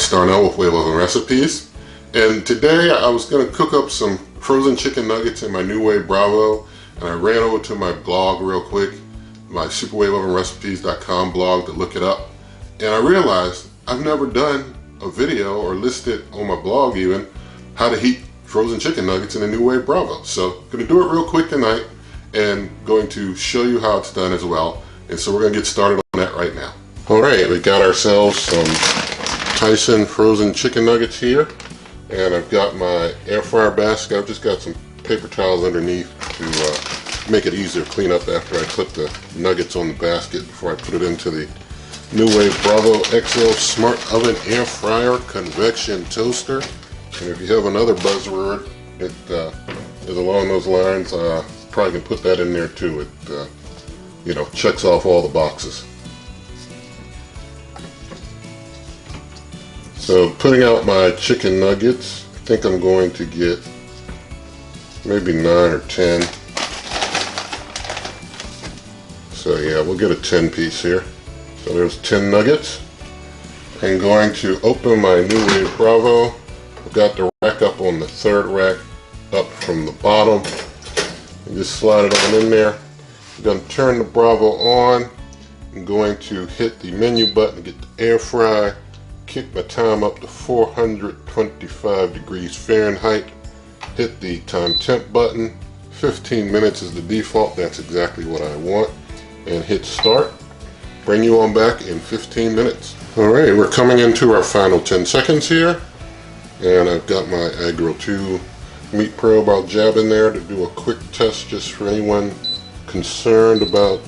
starting out with Wave Oven Recipes, and today I was going to cook up some frozen chicken nuggets in my NuWave Bravo, and I ran over to my blog real quick, my superwaveovenrecipes.com blog, to look it up, and I realized I've never done a video or listed on my blog even how to heat frozen chicken nuggets in the NuWave Bravo. So I'm going to do it real quick tonight and going to show you how it's done as well, and so we're going to get started on that right now. Alright, we got ourselves some Tyson frozen chicken nuggets here, and I've got my air fryer basket. I've just got some paper towels underneath to make it easier to clean up after I put the nuggets on the basket before I put it into the NuWave Bravo XL Smart Oven Air Fryer Convection Toaster. And if you have another buzzword that is along those lines, probably can put that in there too. It you know, checks off all the boxes. So putting out my chicken nuggets, I think I'm going to get maybe 9 or 10. So yeah, we'll get a 10 piece here. So there's 10 nuggets. I'm going to open my NuWave Bravo. I've got the rack up on the third rack up from the bottom. And just slide it on in there. I'm going to turn the Bravo on. I'm going to hit the menu button to get the air fry. Kick my time up to 425 degrees Fahrenheit. Hit the time temp button. 15 minutes is the default. That's exactly what I want. And hit start. Bring you on back in 15 minutes. Alright, we're coming into our final 10 seconds here. And I've got my Agro 2 meat probe. I'll jab in there to do a quick test just for anyone concerned about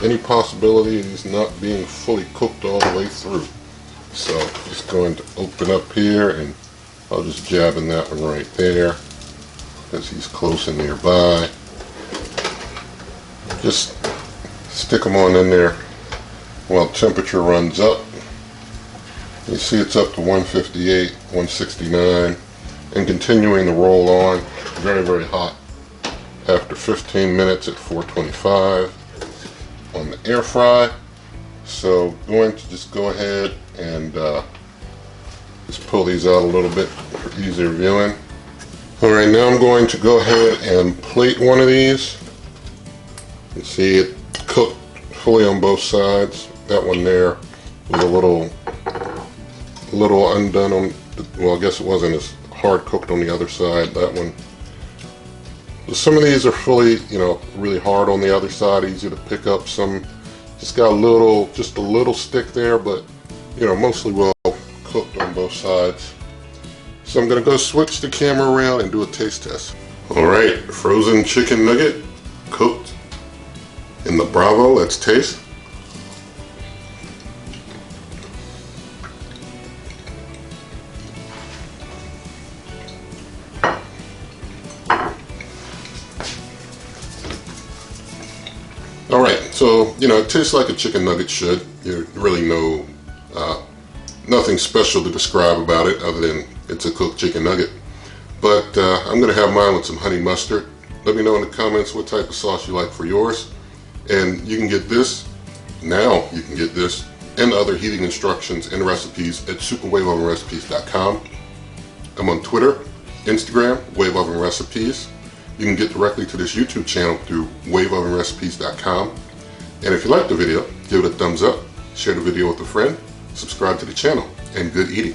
any possibility of these not being fully cooked all the way through. So just going to open up here, and I'll just jab in that one right there because he's close and nearby. Just stick them on in there while temperature runs up. You see it's up to 158, 169, and continuing to roll on. Very, very hot. After 15 minutes at 425 on the air fry. So going to just go ahead and just pull these out a little bit for easier viewing. Alright, now I'm going to go ahead and plate one of these. You see it cooked fully on both sides. That one there was a little undone on, well, I guess it wasn't as hard cooked on the other side. That one. Some of these are fully, you know, really hard on the other side, easy to pick up. Some just got just a little stick there, but you know, mostly well cooked on both sides. So I'm gonna go switch the camera around and do a taste test. Alright, frozen chicken nugget cooked in the Bravo. Let's taste. Alright, so you know, it tastes like a chicken nugget should. You really know nothing special to describe about it other than it's a cooked chicken nugget. But I'm going to have mine with some honey mustard. Let me know in the comments what type of sauce you like for yours. And you can get this, now you can get this and other heating instructions and recipes at superwaveovenrecipes.com. I'm on Twitter, Instagram, Wave Oven Recipes. You can get directly to this YouTube channel through waveovenrecipes.com. And if you liked the video, give it a thumbs up, share the video with a friend, subscribe to the channel, and good eating.